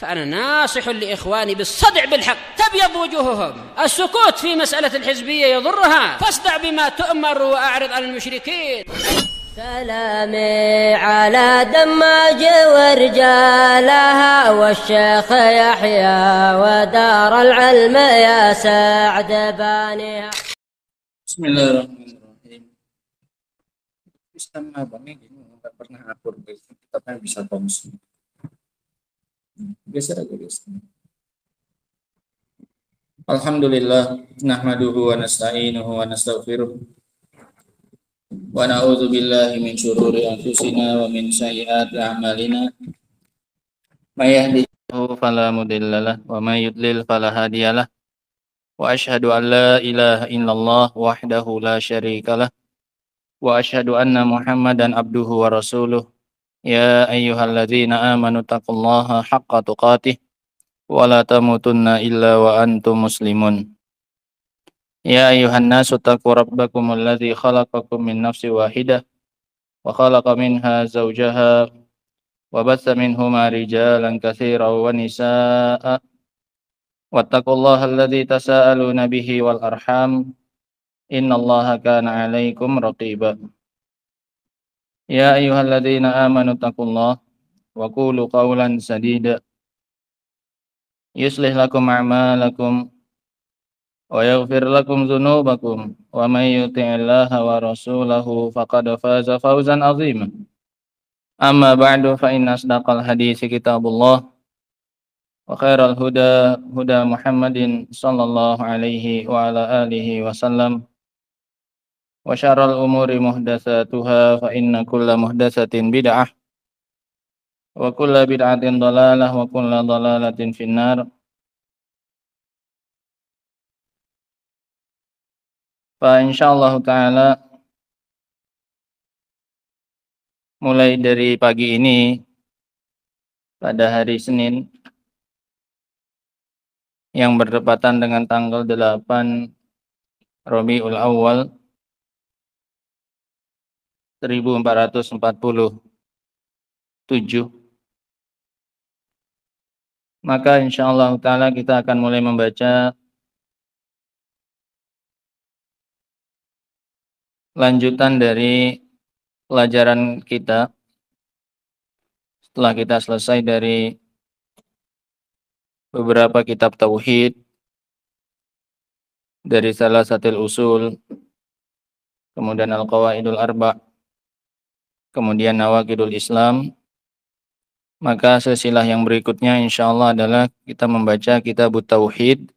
فأنا ناصح لإخواني بالصدع بالحق. تبيض وجوههم، السكوت في مسألة الحزبية يضرها، فاصدع بما تؤمر وأعرض عن المشركين. سلامي على دماج ورجالها والشيخ يحيى ودار العلم يا سعد بانيها. بسم الله الرحمن الرحيم. Islam apa nih? Nggak pernah akur, kitabnya bisa konsum. Geser aja guys. Alhamdulillah, nahmaduhu wa nasta'inuhu wa nastaghfiruh. Wa na'udzu billahi min syururi anfusina wa min sayyiati a'malina. May yahdihillahu fala mudhillalah wa may yudlil fala hadiyalah. Wa asyhadu an la ilaha illallah wahdahu la syarikalah. Wa asyhadu anna Muhammadan abduhu wa rasuluh. Ya ayyuhalladzina amanu taqullaha haqqa tuqatih wa la tamutunna illa wa antum muslimun. Ya ayuhan nasu taqu rabbakum alladzi khalaqakum min nafsin wahidah wa khalaqa minha zawjaha wa batha minhuma rijalan katsiran wa nisaa'a wattaqullaha alladzi tasaaluna bihi wal arham innallaha kana 'alaikum raqiba. Ya ayyuhalladzina amanu taqullaha wa qulu qawlan sadida yuslih lakum a'malakum wa yaghfir lakum dzunubakum wa may yuti'illaha wa rasulahu faqad faza fawzan 'azima. Amma ba'du fa inna asdaqal haditsi kitabullah wa khairal huda huda Muhammadin sallallahu alaihi wa ala alihi wasallam wa syarral umuri muhdatsatuha fa inna kulla muhdatsatin bid'ah wa kulla bid'atin dhalalah wa kulla dhalalatin finnar. Fa insyaallah ta'ala mulai dari pagi ini pada hari Senin yang berdepatan dengan tanggal 8 Rabiul Awal 1447, maka insyaallah ta'ala kita akan mulai membaca lanjutan dari pelajaran kita setelah kita selesai dari beberapa kitab tauhid, dari Salasatil Usul, kemudian Al-Qawaidul Arba', kemudian Nawaqidul Islam. Maka silsilah yang berikutnya insyaallah adalah kita membaca kitab Tauhid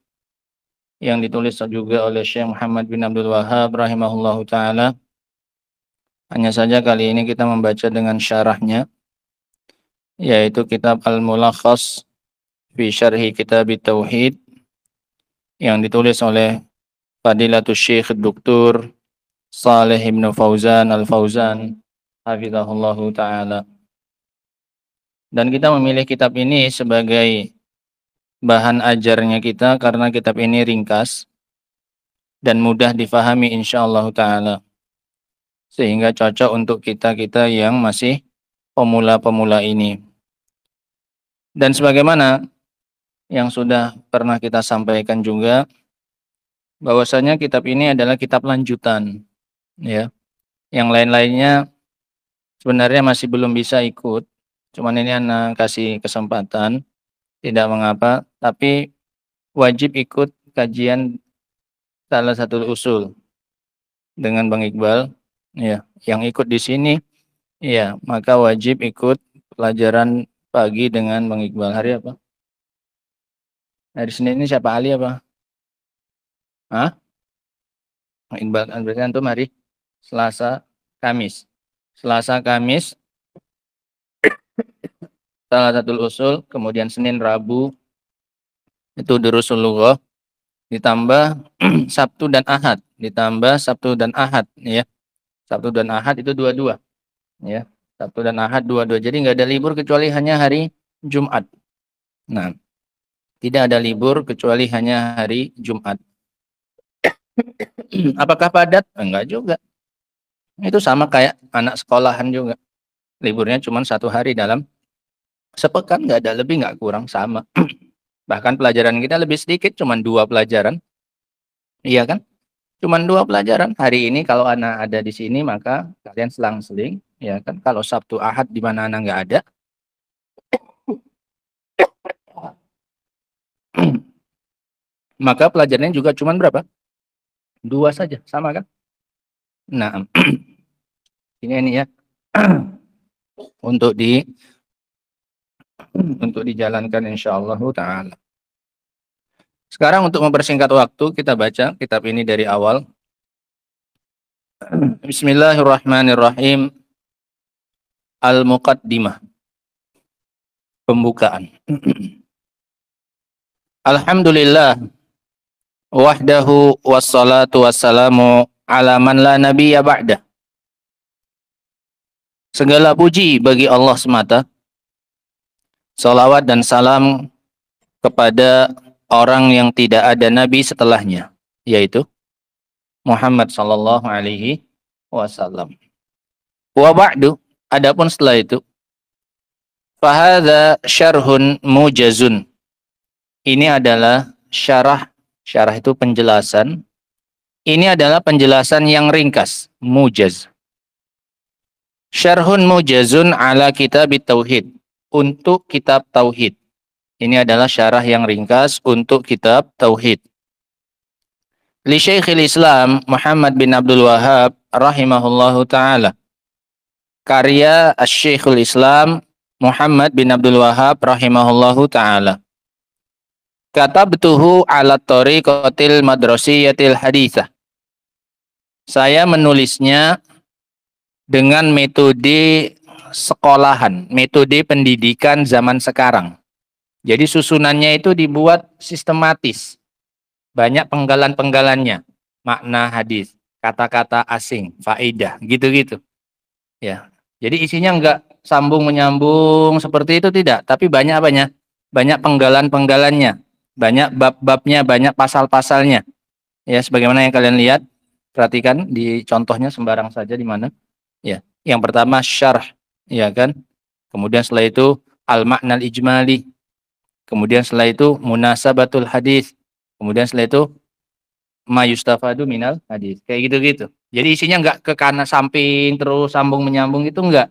yang ditulis juga oleh Syekh Muhammad bin Abdul Wahhab rahimahullahu ta'ala. Hanya saja kali ini kita membaca dengan syarahnya, yaitu kitab Al-Mulakhas fi Syarhi Kitab Tauhid yang ditulis oleh Fadilatul Syekh Dr. Shalih Ibn Fauzan Al-Fauzan hafizahullahu ta'ala. Dan kita memilih kitab ini sebagai bahan ajarnya kita karena kitab ini ringkas dan mudah difahami insyaallah ta'ala, sehingga cocok untuk kita-kita yang masih pemula-pemula ini. Dan sebagaimana yang sudah pernah kita sampaikan juga, bahwasanya kitab ini adalah kitab lanjutan, ya. Yang lain-lainnya sebenarnya masih belum bisa ikut, cuman ini anak kasih kesempatan, tidak mengapa, tapi wajib ikut kajian Salasatul Usul dengan Bang Iqbal, ya. Yang ikut di sini, ya, maka wajib ikut pelajaran pagi dengan Bang Iqbal. Hari apa? Hari Senin ini siapa, Ali apa? Hah? Bang Iqbal, berarti antum hari Selasa, Kamis. Selasa, Kamis Salasatul Usul, kemudian Senin, Rabu itu Durusul Lughah, ditambah Sabtu dan Ahad, ya. Sabtu dan Ahad itu dua-dua, ya. Sabtu dan Ahad dua-dua. Jadi nggak ada libur kecuali hanya hari Jumat. Nah, tidak ada libur kecuali hanya hari Jumat. Apakah padat? Enggak juga. Itu sama kayak anak sekolahan juga. Liburnya cuma 1 hari dalam Sepekan nggak ada lebih nggak kurang, sama. Bahkan pelajaran kita lebih sedikit, cuma 2 pelajaran. Iya kan? Cuman 2 pelajaran. Hari ini kalau anak ada di sini maka kalian selang-seling, ya kan? Kalau Sabtu Ahad di mana anak nggak ada, maka pelajarannya juga cuman berapa? 2 saja, sama kan? Nah, ini ya. untuk dijalankan insyaallah taala. Sekarang untuk mempersingkat waktu kita baca kitab ini dari awal. Bismillahirrahmanirrahim. Al-Muqaddimah. Pembukaan. Alhamdulillah wahdahu wassalatu wassalamu ala man la nabiyya ba'da. Segala puji bagi Allah semata. Salawat dan salam kepada orang yang tidak ada nabi setelahnya, yaitu Muhammad sallallahu alaihi wasallam. Wa ba'du, adapun setelah itu, fahadza syarhun mujazun. Ini adalah syarah itu penjelasan. Ini adalah penjelasan yang ringkas, mujaz. Syarhun mujazun ala kitab tauhid, untuk kitab tauhid. Ini adalah syarah yang ringkas untuk kitab tauhid. Li Syekhul Islam Muhammad bin Abdul Wahhab rahimahullahu taala. Karya Syekhul Islam Muhammad bin Abdul Wahhab rahimahullahu taala. Katabtuhu ala tariqatil madrasiyatil haditsah. Saya menulisnya dengan metode sekolahan, metode pendidikan zaman sekarang. Jadi susunannya itu dibuat sistematis. Banyak penggalan-penggalannya. Makna hadis, kata-kata asing, faedah, gitu-gitu. Ya. Jadi isinya enggak sambung menyambung seperti itu, tidak, tapi banyak apanya? Banyak penggalan-penggalannya, banyak bab-babnya, banyak pasal-pasalnya. Ya, sebagaimana yang kalian lihat, perhatikan di contohnya sembarang saja di mana. Ya, yang pertama syarh, ya kan? Kemudian setelah itu al-ma'nal ijmali. Kemudian setelah itu munasabatul hadis. Kemudian setelah itu ma yustafadu minal hadis. Kayak gitu-gitu. Jadi isinya enggak ke kanan samping terus sambung menyambung, itu enggak.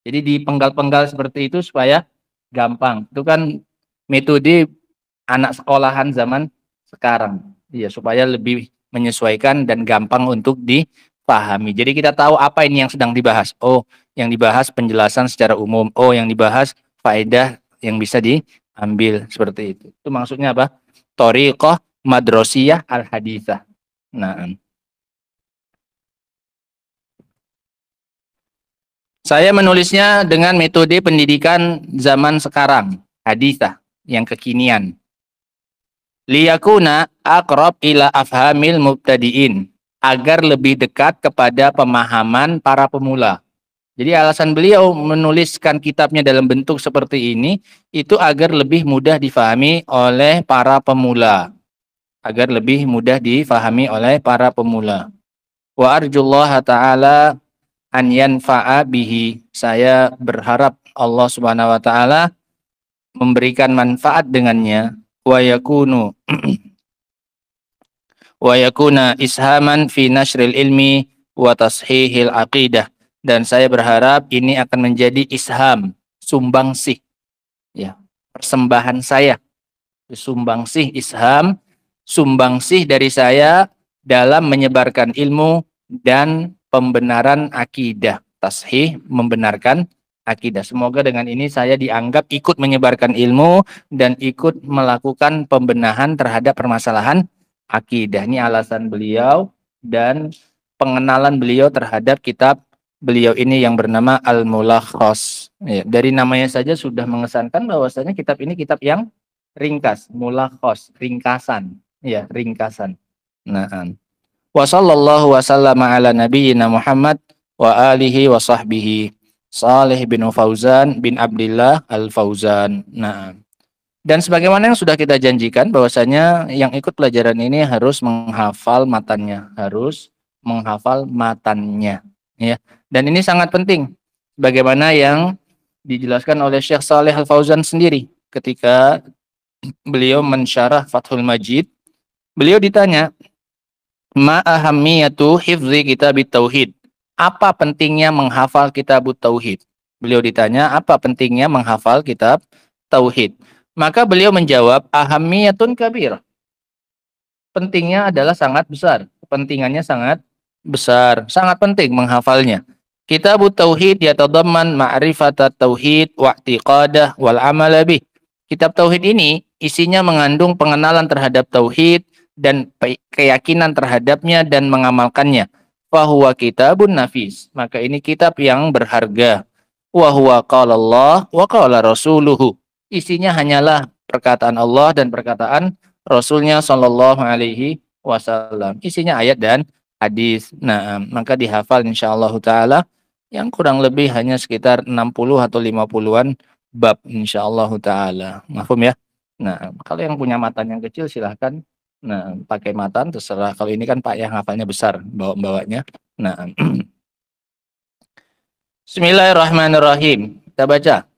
Jadi dipenggal-penggal seperti itu supaya gampang. Itu kan metode anak sekolahan zaman sekarang. Iya, supaya lebih menyesuaikan dan gampang untuk dipahami. Jadi kita tahu apa ini yang sedang dibahas. Oh, yang dibahas penjelasan secara umum. Oh, yang dibahas faedah yang bisa diambil seperti itu. Itu maksudnya apa? Thariqah madrasiyah al-haditsah. Nah, saya menulisnya dengan metode pendidikan zaman sekarang, haditsah, yang kekinian. Liyakuna aqrab ila afhamil mubtadiin, agar lebih dekat kepada pemahaman para pemula. Jadi alasan beliau menuliskan kitabnya dalam bentuk seperti ini, itu agar lebih mudah difahami oleh para pemula. Agar lebih mudah difahami oleh para pemula. Wa arjullaha ta'ala an yanfa'a bihi. Saya berharap Allah Subhanahu wa taala memberikan manfaat dengannya. Wa yakuna ishaman fi nashril ilmi wa tashihil aqidah. Dan saya berharap ini akan menjadi isham, sumbangsih, ya, persembahan saya, sumbangsih, isham, sumbangsih dari saya dalam menyebarkan ilmu dan pembenaran akidah. Tashih, membenarkan akidah. Semoga dengan ini saya dianggap ikut menyebarkan ilmu dan ikut melakukan pembenahan terhadap permasalahan akidah. Ini alasan beliau dan pengenalan beliau terhadap kitab beliau ini yang bernama Al-Mulakhas. Ya, dari namanya saja sudah mengesankan bahwasanya kitab ini kitab yang ringkas, mulakhas, ringkasan, ya, ringkasan. Nah, wa sallallahu wasallama ala nabiyyina Muhammad wa alihi wa sahbihi. Salih bin Fauzan bin Abdillah Al-Fauzan. Nah, dan sebagaimana yang sudah kita janjikan bahwasanya yang ikut pelajaran ini harus menghafal matannya, ya. Dan ini sangat penting. Bagaimana yang dijelaskan oleh Syekh Saleh Al-Fauzan sendiri ketika beliau mensyarah Fathul Majid. Beliau ditanya, ma ahammiyatu hifzi kitab tauhid? Apa pentingnya menghafal kitab tauhid? Beliau ditanya, apa pentingnya menghafal kitab tauhid? Maka beliau menjawab, ahammiyatun kabir. Pentingnya adalah sangat besar. Kepentingannya sangat besar, sangat penting menghafalnya. Kitab tauhid yatadamman ma'rifatat tauhid wa i'tiqadah wal amala bih. Kitab tauhid ini isinya mengandung pengenalan terhadap tauhid dan keyakinan terhadapnya dan mengamalkannya. Fahuwa kitabun nafis. Maka ini kitab yang berharga. Wa huwa qala Allah wa qala rasuluhu. Isinya hanyalah perkataan Allah dan perkataan Rasulnya Shallallahu Alaihi Wasallam. Isinya ayat dan hadis. Nah, maka dihafal insyaallah taala yang kurang lebih hanya sekitar 60 atau 50-an bab insyaallah taala. Mafhum ya? Nah, kalau yang punya matan yang kecil silahkan pakai matan terserah. Kalau ini kan Pak yang hafalnya besar bawanya. Nah, Bismillahirrahmanirrahim. Kita baca.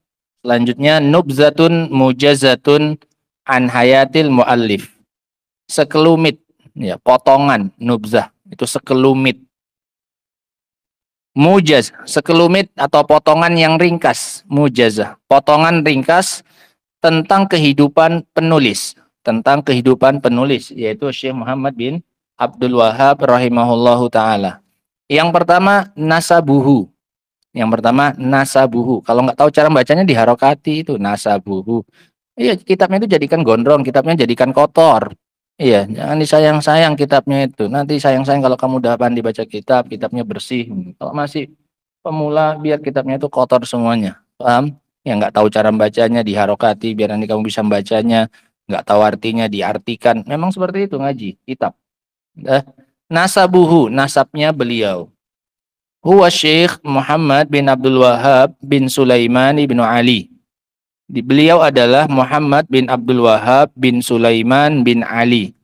Selanjutnya nubzatun mujazatun an hayatil muallif. Sekelumit, ya, potongan nubzah itu sekelumit. Mujaz, sekelumit atau potongan yang ringkas, mujazah. Potongan ringkas tentang kehidupan penulis, yaitu Syekh Muhammad bin Abdul Wahhab rahimahullahu taala. Yang pertama nasabuhu. Kalau nggak tahu cara bacanya diharokati itu nasabuhu. Iya, kitabnya itu jadikan gondrong, kitabnya jadikan kotor. Iya, jangan disayang-sayang kitabnya itu. Nanti sayang-sayang kalau kamu udah pandai baca kitab, kitabnya bersih. Kalau masih pemula, biar kitabnya itu kotor semuanya. Paham? Yang nggak tahu cara bacanya diharokati, biar nanti kamu bisa membacanya. Nggak tahu artinya diartikan. Memang seperti itu ngaji kitab. Nasabuhu, nasabnya beliau. Huwa Syekh Muhammad bin Abdul Wahhab bin Sulaiman bin Ali. Beliau adalah Muhammad bin Abdul Wahhab bin Sulaiman bin Ali.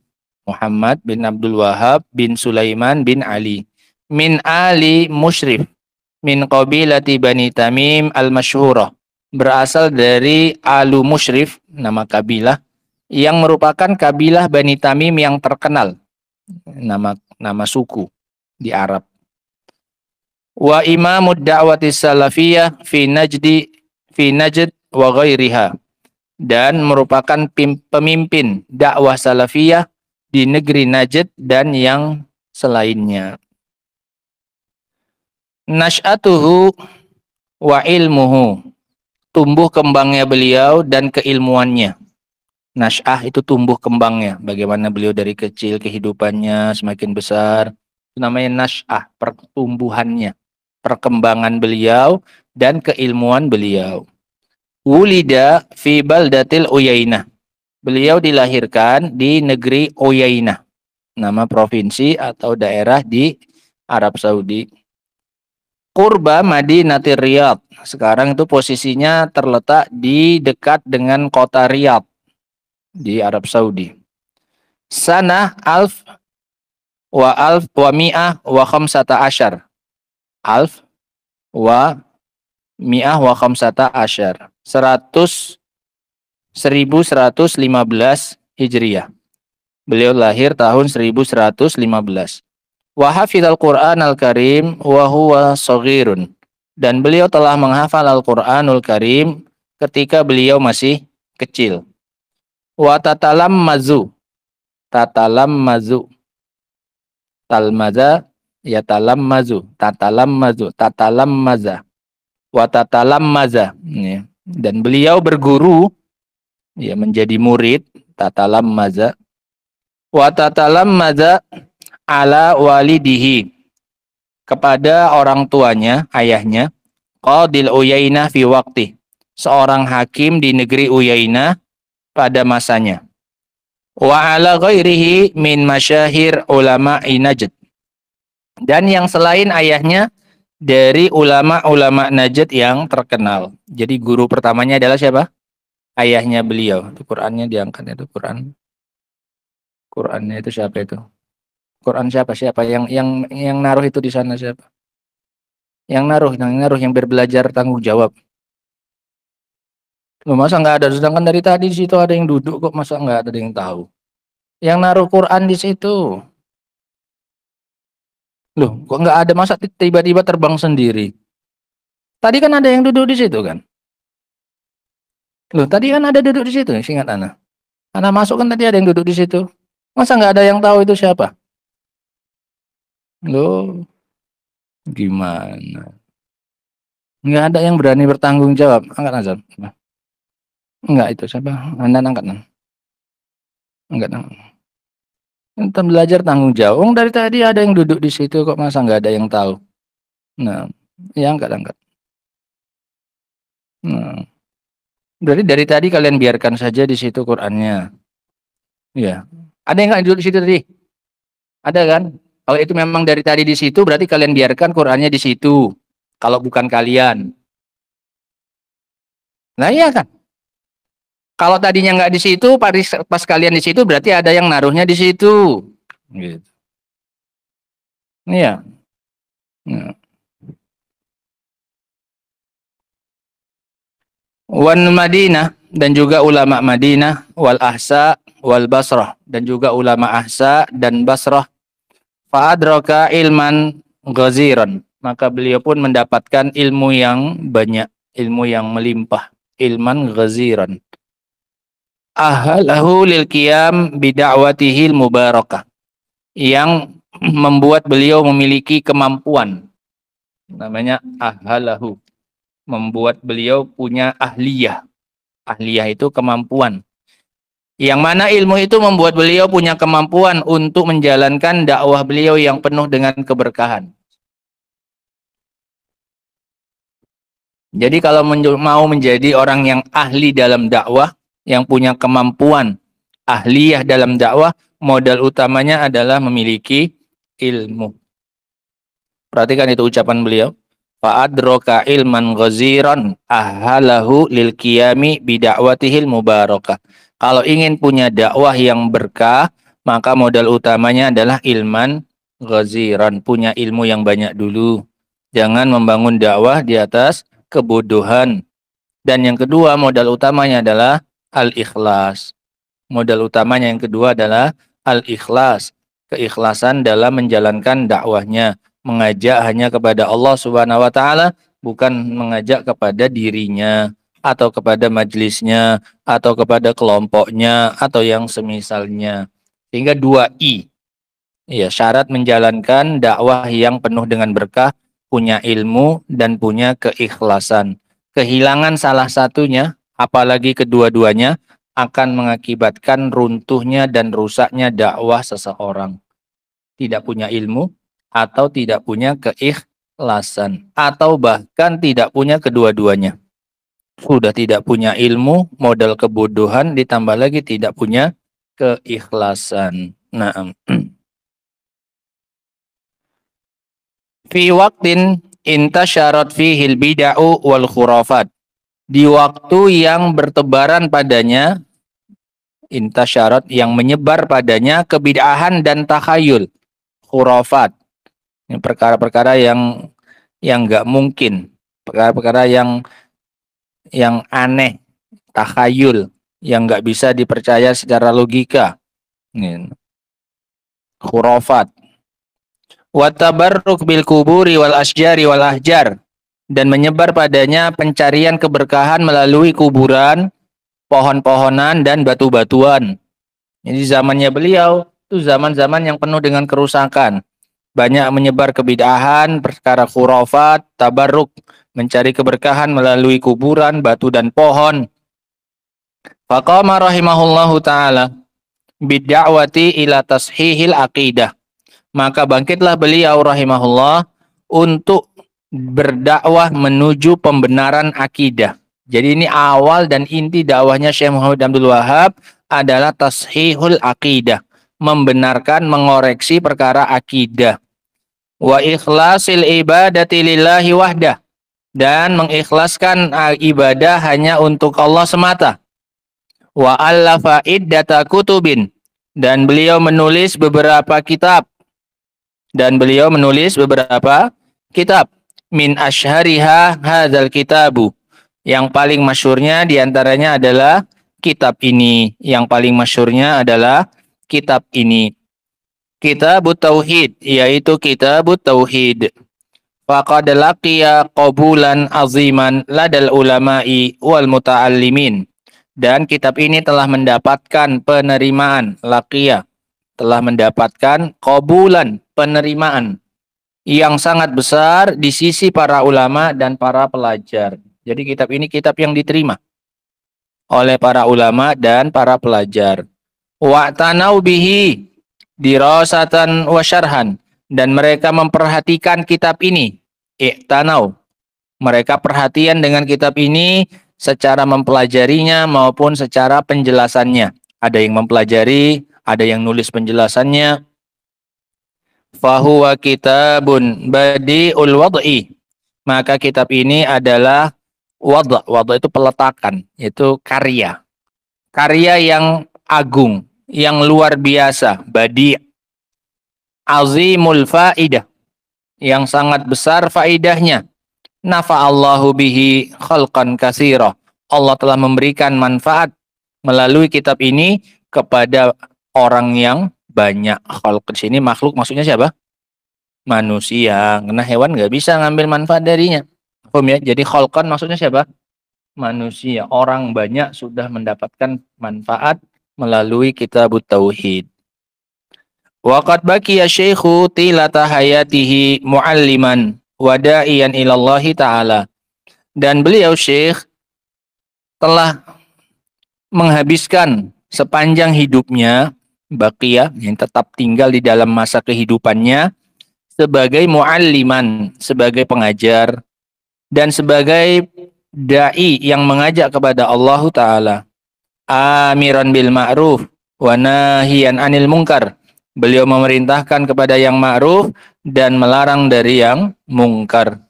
Muhammad bin Abdul Wahhab bin Sulaiman bin Ali. Min Ali Mushrif. Min qabilati Bani Tamim al-Masyhurah. Berasal dari Alu Mushrif, nama kabilah, yang merupakan kabilah Bani Tamim yang terkenal. Nama suku di Arab. Wa imamud da'wati salafiyah fi Najd wa ghairiha, dan merupakan pemimpin dakwah salafiyah di negeri Najd dan yang selainnya. Nash'atuhu wa ilmuhu, tumbuh kembangnya beliau dan keilmuannya. Nash'ah itu tumbuh kembangnya, bagaimana beliau dari kecil kehidupannya semakin besar, itu namanya nash'ah, pertumbuhannya, perkembangan beliau dan keilmuan beliau. Wulida fi baldatil Uyainah. Beliau dilahirkan di negeri Uyainah, nama provinsi atau daerah di Arab Saudi. Qurba Madinatir Riyadh. Sekarang itu posisinya terletak di dekat dengan kota Riyadh di Arab Saudi. Sanah alf wa mi'ah wa khamsata asyar. Alf wa mi'ah wa khamsata asyar. 1115 Hijriah. Beliau lahir tahun 1115. Wa hafizal Qur'an al-Karim wa huwa shaghirun. Dan beliau telah menghafal Al-Qur'anul Karim ketika beliau masih kecil. Wa tatalammazu. Talmaza yatalammazu. Tatalammaza. Wa tatalammaza. Dan beliau berguru, ya, menjadi murid, tatalammaza. Wa tatalammaza ala walidihi, kepada orang tuanya, ayahnya, qadil Uyainah fi waqti, seorang hakim di negeri Uyainah pada masanya. Wa ala ghairihi min masyahir ulama'i Najd, dan yang selain ayahnya dari ulama-ulama Najd yang terkenal. Jadi guru pertamanya adalah siapa? Ayahnya beliau. Itu Qur'annya diangkat itu Qur'an. Qur'annya itu siapa itu? Quran siapa yang naruh itu di sana siapa? Yang naruh yang berbelajar tanggung jawab. Loh, masa nggak ada? Sedangkan dari tadi di situ ada yang duduk kok, masa nggak ada yang tahu? Yang naruh Quran di situ. Loh, kok nggak ada, masa tiba-tiba terbang sendiri? Tadi kan ada yang duduk di situ kan? Loh, tadi kan ada duduk di situ, seingat Ana. Ana masuk kan tadi ada yang duduk di situ. Masa nggak ada yang tahu itu siapa? Loh, gimana? Nggak ada yang berani bertanggung jawab. Angkat Azan. Enggak, itu siapa? Anda angkat. Enggak. Kita belajar tanggung jawab. Dari tadi ada yang duduk di situ kok, masa nggak ada yang tahu? Nah, ya angkat. Nah, berarti dari tadi kalian biarkan saja di situ Qur'annya. Ya. Ada yang nggak duduk di situ tadi? Ada kan? Kalau itu memang dari tadi di situ, berarti kalian biarkan Qur'annya di situ. Kalau bukan kalian. Nah iya kan? Kalau tadinya nggak di situ, pas kalian di situ, berarti ada yang naruhnya di situ. Gitu. Iya. Nah. Wan Madinah, dan juga ulama Madinah, wal Ahsa wal Basrah, dan juga ulama Ahsa dan Basrah. Fa'adraka ilman ghaziran, maka beliau pun mendapatkan ilmu yang banyak, ilmu yang melimpah, ilman ghaziran. Ahalahu lil qiyam bida'watihil mubarakah, yang membuat beliau memiliki kemampuan, namanya ahalahu, membuat beliau punya ahliyah. Ahliyah itu kemampuan. Yang mana ilmu itu membuat beliau punya kemampuan untuk menjalankan dakwah beliau yang penuh dengan keberkahan. Jadi kalau mau menjadi orang yang ahli dalam dakwah, yang punya kemampuan ahliyah dalam dakwah, modal utamanya adalah memiliki ilmu. Perhatikan itu ucapan beliau. Fa'adroka ilman ghaziran ahalahu lil qiyami bida'watihil mubarakah. Kalau ingin punya dakwah yang berkah, maka modal utamanya adalah ilman ghaziran, punya ilmu yang banyak dulu. Jangan membangun dakwah di atas kebodohan. Dan yang kedua, modal utamanya adalah al-ikhlas. Modal utamanya yang kedua adalah al-ikhlas, keikhlasan dalam menjalankan dakwahnya, mengajak hanya kepada Allah Subhanahu wa taala, bukan mengajak kepada dirinya atau kepada majelisnya atau kepada kelompoknya atau yang semisalnya. Sehingga 2 I. Ya, syarat menjalankan dakwah yang penuh dengan berkah, punya ilmu dan punya keikhlasan. Kehilangan salah satunya, apalagi kedua-duanya, akan mengakibatkan runtuhnya dan rusaknya dakwah seseorang. Tidak punya ilmu atau tidak punya keikhlasan, atau bahkan tidak punya kedua-duanya. Sudah tidak punya ilmu, modal kebodohan, ditambah lagi tidak punya keikhlasan. Nah, fi waqtin intasyarat fihil bid'u wal khurafat. Di waktu yang bertebaran padanya, intasyarat, yang menyebar padanya kebid'ahan dan takhayul, khurafat. Ini perkara-perkara yang enggak mungkin, perkara-perkara yang aneh, takhayul, yang enggak bisa dipercaya secara logika. Ini khurafat. Wa tabarruk bil kuburi wal asjari wal ahjar, dan menyebar padanya pencarian keberkahan melalui kuburan, pohon-pohonan dan batu-batuan. Jadi zamannya beliau itu zaman-zaman yang penuh dengan kerusakan. Banyak menyebar kebid'ahan, perkara khurafat, tabarruk, mencari keberkahan melalui kuburan, batu dan pohon. Faqama rahimahullahu ta'ala bid'awati ila tashihil aqidah. Maka bangkitlah beliau rahimahullah untuk berdakwah menuju pembenaran akidah. Jadi ini awal dan inti dakwahnya Syekh Muhammad Abdul Wahab adalah tashihul aqidah, membenarkan, mengoreksi perkara akidah. Wa ikhlasil ibadati lillahi wahdah, dan mengikhlaskan ibadah hanya untuk Allah semata. Wa allafa iddata kutubin, dan beliau menulis beberapa kitab. Min ashhariha hadzal kitabu, Yang paling masyhurnya diantaranya adalah kitab ini. Yang paling masyhurnya adalah kitab ini. Kitabut Tauhid, yaitu Kitabut Tauhid. Faqad laqiya qabulan aziman ladal ulama'i wal muta'allimin. Dan kitab ini telah mendapatkan penerimaan, laqiya, telah mendapatkan qabulan, penerimaan yang sangat besar di sisi para ulama dan para pelajar. Jadi kitab ini kitab yang diterima oleh para ulama dan para pelajar. Wa'tanau bihi dirasatan wa syarhan, dan mereka memperhatikan kitab ini. I'tanau, mereka perhatian dengan kitab ini secara mempelajarinya maupun secara penjelasannya. Ada yang mempelajari, ada yang nulis penjelasannya. Fahuwa kitabun badi'ul wad'i, maka kitab ini adalah wad' itu peletakan, itu karya yang agung, yang luar biasa, badi', azimul faidah, yang sangat besar faidahnya. Nafa'allahu bihi khalqan katsira, Allah telah memberikan manfaat melalui kitab ini kepada orang yang banyak. Khalq di sini makhluk, maksudnya siapa? Manusia, karena hewan nggak bisa ngambil manfaat darinya. Paham ya? Jadi khalqan maksudnya siapa? Manusia. Orang banyak sudah mendapatkan manfaat melalui Kitabut Tauhid. Waqad baqiya syaikhu tilata hayatihi mualliman wa da'iyan ilallahi ta'ala. Dan beliau syekh telah menghabiskan sepanjang hidupnya, baqiyah, yang tetap tinggal di dalam masa kehidupannya, sebagai mualliman, sebagai pengajar, dan sebagai da'i yang mengajak kepada Allah Ta'ala. Amiran bil ma'ruf wa nahiyan anil munkar. Beliau memerintahkan kepada yang ma'ruf dan melarang dari yang mungkar.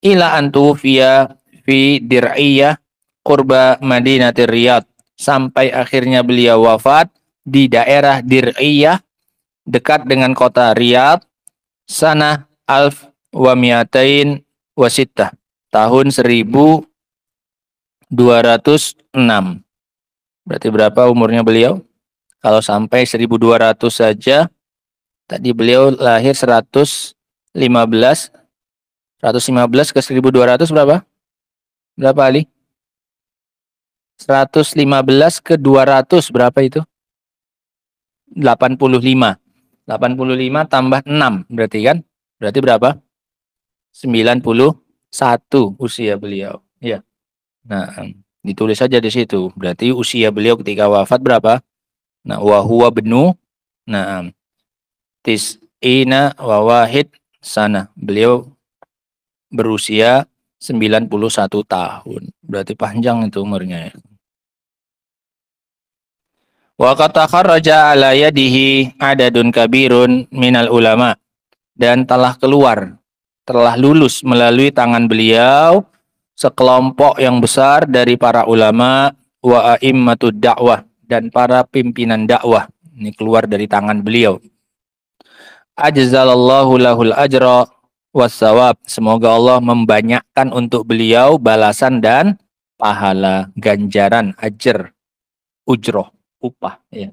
Ila antufiya fi dir'iyah qurba Madinatir Riyadh. Sampai akhirnya beliau wafat di daerah Dir'iyah dekat dengan kota Riyadh, sanah alf wa mi'atain wa sittah, tahun 1206. Berarti berapa umurnya beliau? Kalau sampai 1200 saja, tadi beliau lahir 115 ke 1200 berapa? Berapa Ali? 115 ke 200 berapa itu? 85. 85 tambah 6 berarti kan? Berarti berapa? 91 usia beliau. Ya. Nah, ditulis saja di situ. Berarti usia beliau ketika wafat berapa? Nah, wa huwa benu, nah, tis'ina wa wahid sana. Beliau berusia 91 tahun. Berarti panjang itu umurnya ya. Wa qad takharraja ala yadihi adadun kabirun minal ulama, dan telah lulus melalui tangan beliau sekelompok yang besar dari para ulama wa a'immatud dakwah, dan para pimpinan dakwah. Ini keluar dari tangan beliau. Ajzalallahu lahul ajra wassawab. Semoga Allah membanyakkan untuk beliau balasan dan pahala, ganjaran, ajr, ujroh, upah ya.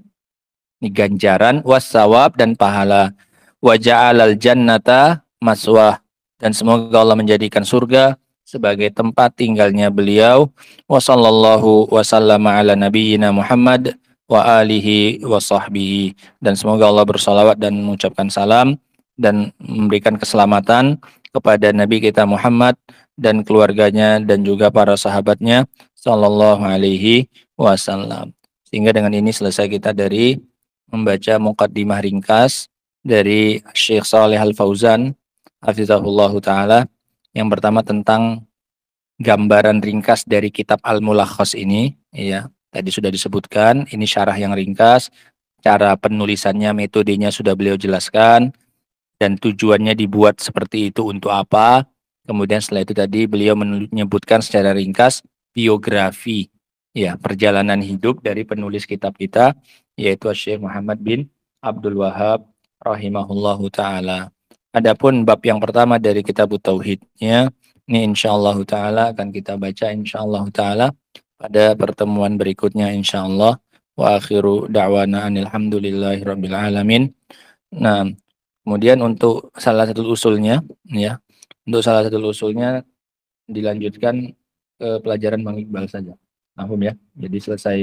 Ini ganjaran, wassawab, dan pahala. Wa ja'alal jannata maswah, dan semoga Allah menjadikan surga sebagai tempat tinggalnya beliau. Wa sallallahu wa sallama ala nabiyyina Muhammad wa alihi wa sahbihi, dan semoga Allah bersalawat dan mengucapkan salam dan memberikan keselamatan kepada Nabi kita Muhammad dan keluarganya dan juga para sahabatnya sallallahu alaihi wasallam. Sehingga dengan ini selesai kita dari membaca muqaddimah ringkas dari Syekh Shalih Al Fauzan hafizahullahu taala. Yang pertama tentang gambaran ringkas dari kitab Al-Mulakhas ini, ya. Tadi sudah disebutkan, ini syarah yang ringkas, cara penulisannya, metodenya sudah beliau jelaskan, dan tujuannya dibuat seperti itu untuk apa. Kemudian setelah itu tadi beliau menyebutkan secara ringkas biografi, ya, perjalanan hidup dari penulis kitab kita, yaitu Syekh Muhammad bin Abdul Wahhab rahimahullahu taala. Adapun bab yang pertama dari kitab Tauhidnya, Ini insyaallah taala akan kita baca insyaallah taala pada pertemuan berikutnya insyaallah. Wa akhiru da'wana alhamdulillahi rabbil alamin. Nah, kemudian untuk salah satu usulnya ya. Untuk salah satu usulnya dilanjutkan ke pelajaran Bang Iqbal saja. Paham ya? Jadi selesai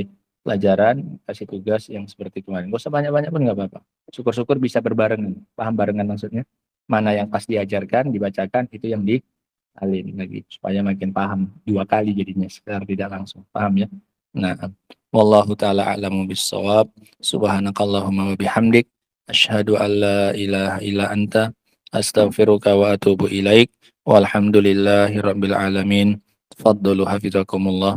pelajaran kasih tugas yang seperti kemarin. Gak usah banyak-banyak pun nggak apa-apa. Syukur-syukur bisa berbarengan. Paham barengan maksudnya? Mana yang pas diajarkan, dibacakan, itu yang dialin lagi supaya makin paham 2 kali jadinya secara tidak langsung. Paham ya? Nah, wallahu taala a'lamu bissawab. Subhanakallahumma wa bihamdik asyhadu an la ilaha illa anta astaghfiruka wa atubu ilaik. Walhamdulillahi rabbil alamin. Tafaddalu hafizakumullah.